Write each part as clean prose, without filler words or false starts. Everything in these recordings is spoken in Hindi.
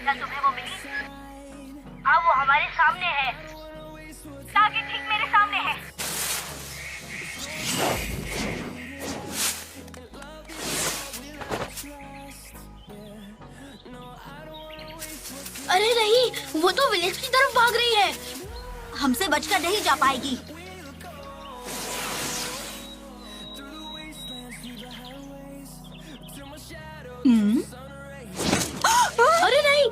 क्या तुम्हें वो मिली? हाँ, वो हमारे सामने है। टारगेट ठीक मेरे सामने है। अरे नहीं, वो तो विलेज की तरफ भाग रही है। हमसे बचकर नहीं जा पाएगी। अरे नहीं।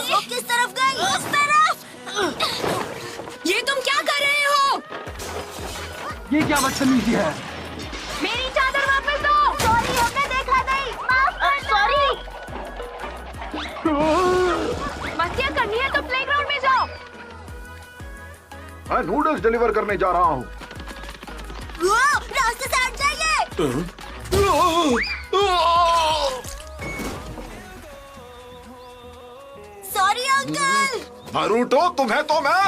वो किस तरफ गई? उस तरफ। ये तुम क्या कर रहे हो? ये क्या बदतमीजी है? मेरी चादर वापस दो। सॉरी, हमने देखा नहीं। माफ कर दो। सॉरी। मस्तियाँ करनी है तो प्लेग्राउंड में जाओ। मैं नूडल्स डिलीवर करने जा रहा हूँ। रास्ते से हट जाइए। Sorry uncle. नरूटो, तुम्हें तो मैं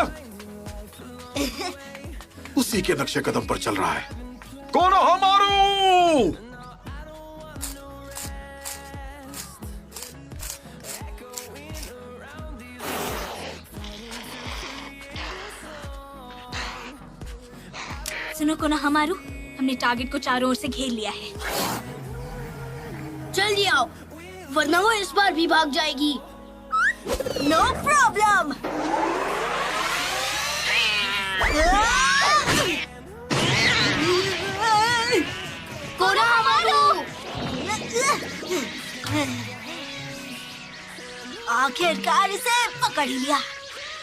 उसी के नक्शे कदम पर चल रहा है। कोनोहमारू! सुनो कोनोहमारू, हमने टारगेट को चारों ओर से घेर लिया है। जल्दी आओ, वरना वो इस बार भी भाग जाएगी। No problem. कोनोहमारू! आखिरकार इसे पकड़ लिया।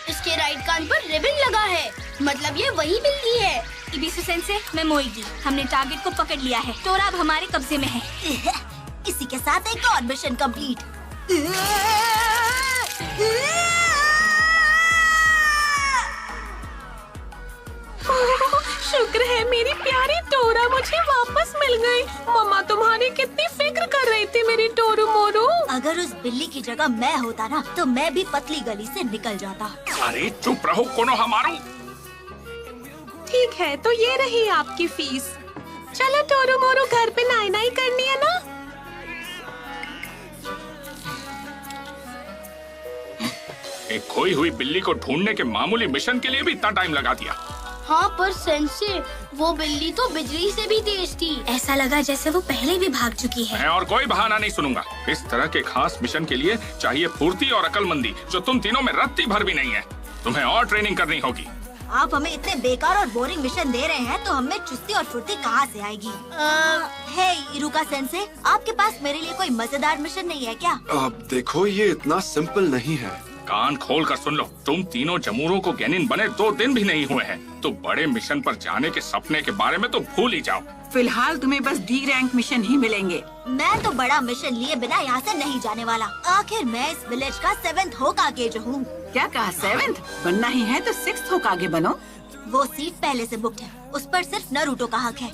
इसके राइट कान पर रिबन लगा है, मतलब ये वही बिल्ली है। इबिसु सेंसे, मैं मोइगी, हमने टारगेट को पकड़ लिया है। टोरा अब हमारे कब्जे में है। इसी के साथ एक और मिशन कंप्लीट। शुक्र है मेरी प्यारी टोरा मुझे वापस मिल गई। मम्मा तुम्हारी कितनी फिक्र कर रही थी मेरी टोरू मोरू। अगर उस बिल्ली की जगह मैं होता ना, तो मैं भी पतली गली से निकल जाता। अरे चुप रहो कोनोहमारू। ठीक है, तो ये रही आपकी फीस। चलो टोरू मोरू, घर पे नाई नाई करनी है ना। एक खोई हुई बिल्ली को ढूंढने के मामूली मिशन के लिए भी इतना टाइम लगा दिया। हाँ, पर सेंसे, वो बिल्ली तो बिजली से भी तेज थी। ऐसा लगा जैसे वो पहले भी भाग चुकी है। मैं और कोई बहाना नहीं सुनूंगा। इस तरह के खास मिशन के लिए चाहिए फुर्ती और अकलमंदी, जो तुम तीनों में रत्ती भर भी नहीं है। तुम्हें और ट्रेनिंग करनी होगी। आप हमें इतने बेकार और बोरिंग मिशन दे रहे हैं, तो हमें चुस्ती और फुर्ती कहाँ से आएगी? हे इरुका सेंसे, आपके पास मेरे लिए कोई मजेदार मिशन नहीं है क्या? अब देखो, ये इतना सिंपल नहीं है। कान खोल कर सुन लो, तुम तीनों जमूरों को गेनिन बने 2 दिन भी नहीं हुए हैं, तो बड़े मिशन पर जाने के सपने के बारे में तो भूल ही जाओ। फिलहाल तुम्हें बस डी रैंक मिशन ही मिलेंगे। मैं तो बड़ा मिशन लिए बिना यहाँ से नहीं जाने वाला। आखिर मैं इस विलेज का 7th होकागे हूँ। क्या कहा? 7th बनना ही है तो 6th होकागे बनो। वो सीट पहले से बुक्ड है, उस पर सिर्फ नरूटो का हक है।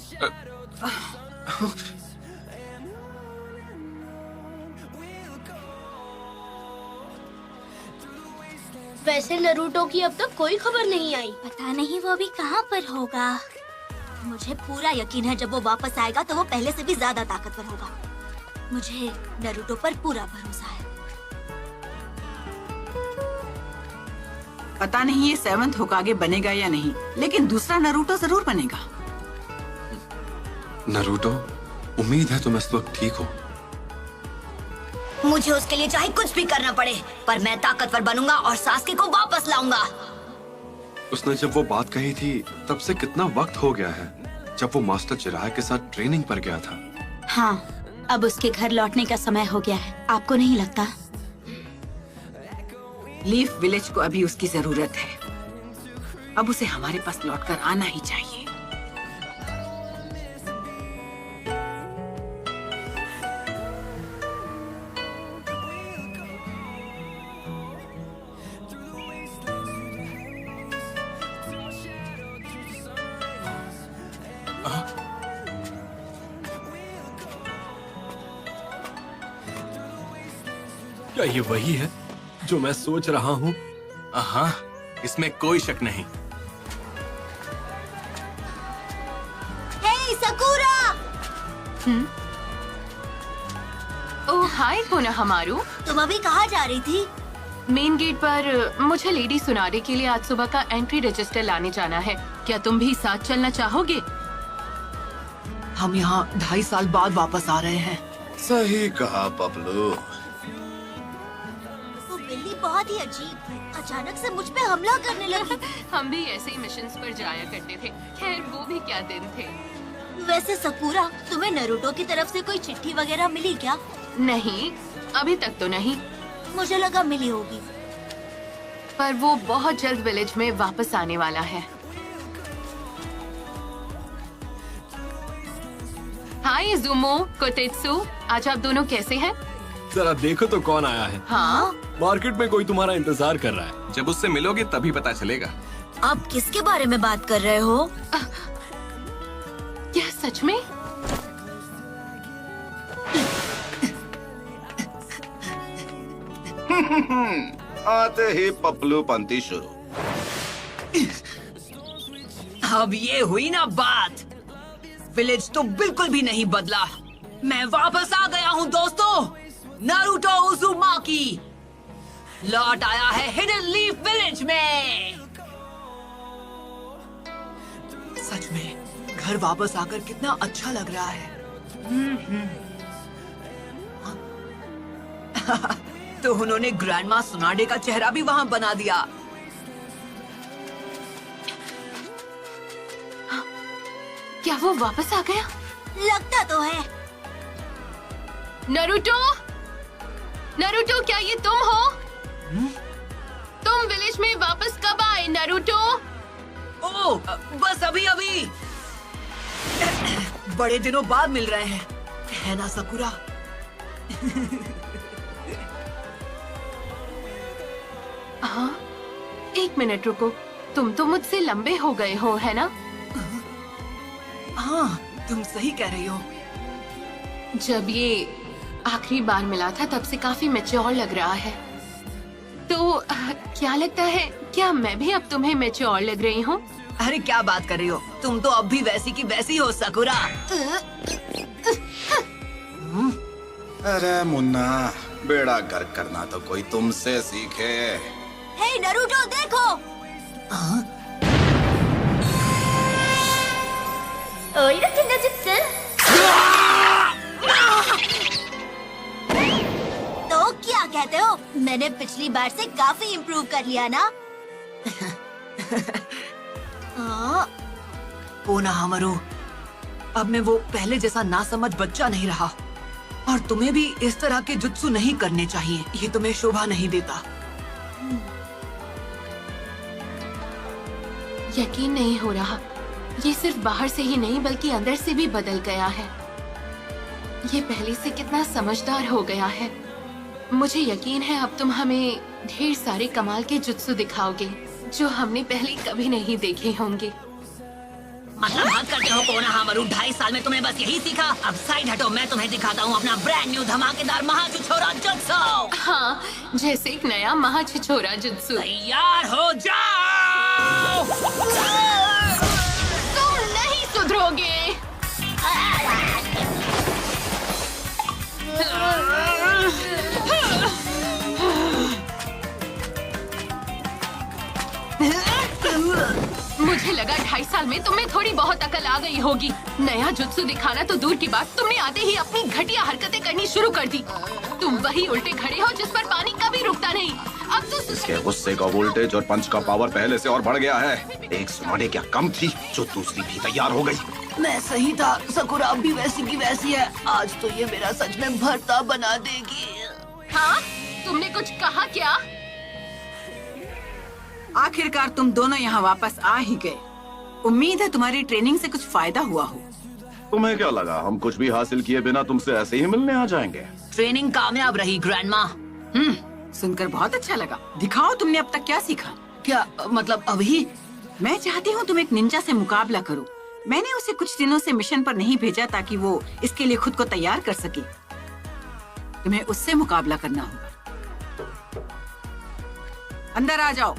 वैसे नरूटो की अब तक कोई खबर नहीं आई। पता नहीं वो अभी कहाँ पर होगा। मुझे पूरा यकीन है जब वो वापस आएगा तो वो पहले से भी ज्यादा ताकतवर होगा। मुझे नरूटो पर पूरा भरोसा है। पता नहीं ये 7th होकागे बनेगा या नहीं, लेकिन दूसरा नरूटो जरूर बनेगा। नरूटो, उम्मीद है तुम इस वक्त ठीक हो। मुझे उसके लिए चाहे कुछ भी करना पड़े, पर मैं ताकतवर बनूंगा और सास्के को वापस लाऊंगा। उसने जब वो बात कही थी तब से कितना वक्त हो गया है, जब वो मास्टर चिराग के साथ ट्रेनिंग पर गया था। हाँ, अब उसके घर लौटने का समय हो गया है, आपको नहीं लगता? लीफ विलेज को अभी उसकी जरूरत है। अब उसे हमारे पास लौटकर आना ही चाहिए। क्या ये वही है जो मैं सोच रहा हूँ? हाँ, इसमें कोई शक नहीं। ओह हाय कोनोहामारू। तुम अभी कहाँ जा रही थी? मेन गेट पर मुझे लेडी सुनारे के लिए आज सुबह का एंट्री रजिस्टर लाने जाना है। क्या तुम भी साथ चलना चाहोगे? हम यहाँ 2.5 साल बाद वापस आ रहे हैं। सही कहा पपलू। वो बिल्ली बहुत ही अजीब थी, अचानक से मुझ पे हमला करने लगी। हम भी ऐसे ही मिशंस पर जाया करते थे। खैर वो भी क्या दिन थे। वैसे सकुरा, तुम्हें नरूटो की तरफ से कोई चिट्ठी वगैरह मिली क्या? नहीं, अभी तक तो नहीं, मुझे लगा मिली होगी। पर वो बहुत जल्द विलेज में वापस आने वाला है। हाय ज़ुमो, कोतेत्सु, आज आप दोनों कैसे हैं? जरा देखो तो कौन आया है। हाँ, मार्केट में कोई तुम्हारा इंतजार कर रहा है। जब उससे मिलोगे तभी पता चलेगा। आप किसके बारे में बात कर रहे हो? क्या सच में? आते ही पपलू पंती शुरू। अब ये हुई ना बात। विलेज तो बिल्कुल भी नहीं बदला। मैं वापस आ गया हूँ दोस्तों। नारुतो उज़ुमाकी लौट आया है हिडन लीफ विलेज में। सच में घर वापस आकर कितना अच्छा लग रहा है। तो उन्होंने ग्रैंडमा सुनाडे का चेहरा भी वहाँ बना दिया। क्या वो वापस आ गया? लगता तो है। नरूटो, नरूटो, क्या ये तुम हो? तुम विलेज में वापस कब आए नरूटो? ओह, बस अभी अभी। बड़े दिनों बाद मिल रहे हैं, है ना सकुरा? हाँ, 1 मिनट रुको। तुम तो मुझसे लंबे हो गए हो, है ना? हाँ, तुम सही कह रही हो। जब ये आखिरी बार मिला था तब से काफी मैच्योर लग रहा है। तो क्या लगता है, क्या मैं भी अब तुम्हें मैच्योर लग रही हूँ? अरे क्या बात कर रही हो, तुम तो अब भी वैसी की वैसी हो सकुरा। अरे मुन्ना, बेड़ा गर्क करना तो कोई तुमसे सीखे। हे नरूटो, देखो। इरके नजुत्सु। तो क्या कहते हो? मैंने पिछली बार से काफी इम्प्रूव कर लिया ना? कोनोहामारू, अब मैं वो पहले जैसा नासमझ बच्चा नहीं रहा। और तुम्हें भी इस तरह के जुत्सु नहीं करने चाहिए। ये तुम्हें शोभा नहीं देता। यकीन नहीं हो रहा। ये सिर्फ बाहर से ही नहीं बल्कि अंदर से भी बदल गया है। ये पहले से कितना समझदार हो गया है। मुझे यकीन है अब तुम हमें ढेर सारे कमाल के जुत्सु दिखाओगे जो हमने पहले कभी नहीं देखे होंगे। मतलब बात करते हो कोनोहामारू, 2.5 साल में तुमने बस यही सीखा? अब साइड हटो, मैं तुम्हें दिखाता हूँ अपना ब्रांड न्यू धमाकेदार महाछिछोरा जुत्सु। हाँ, जैसे एक नया महाछिछोरा जुत्सु। तैयार हो जाओ। तुम नहीं सुधरोगे। मुझे लगा 2.5 साल में तुम्हें थोड़ी बहुत अकल आ गई होगी। नया जुत्सु दिखाना तो दूर की बात, तुमने आते ही अपनी घटिया हरकतें करनी शुरू कर दी। तुम वही उल्टे खड़े हो जिस पर पानी कभी रुकता नहीं। अब तो इसके गुस्से का वोल्टेज और पंच का पावर पहले से और बढ़ गया है। एक सुनाडे क्या कम थी जो दूसरी भी तैयार हो गई। मैं सही था, सकुरा अब भी वैसी की वैसी है। आज तो ये मेरा सच में भरता बना देगी। हाँ, तुमने कुछ कहा क्या? आखिरकार तुम दोनों यहाँ वापस आ ही गए। उम्मीद है तुम्हारी ट्रेनिंग से कुछ फायदा हुआ हो। तुम्हें क्या लगा हम कुछ भी हासिल किए बिना तुमसे ऐसे ही मिलने आ जाएंगे? ट्रेनिंग कामयाब रही ग्रैंडमा। सुनकर बहुत अच्छा लगा। दिखाओ तुमने अब तक क्या सीखा। क्या मतलब अभी? मैं चाहती हूँ तुम एक निंजा से मुकाबला करो। मैंने उसे कुछ दिनों से मिशन पर नहीं भेजा ताकि वो इसके लिए खुद को तैयार कर सके। तुम्हें उससे मुकाबला करना होगा। अंदर आ जाओ।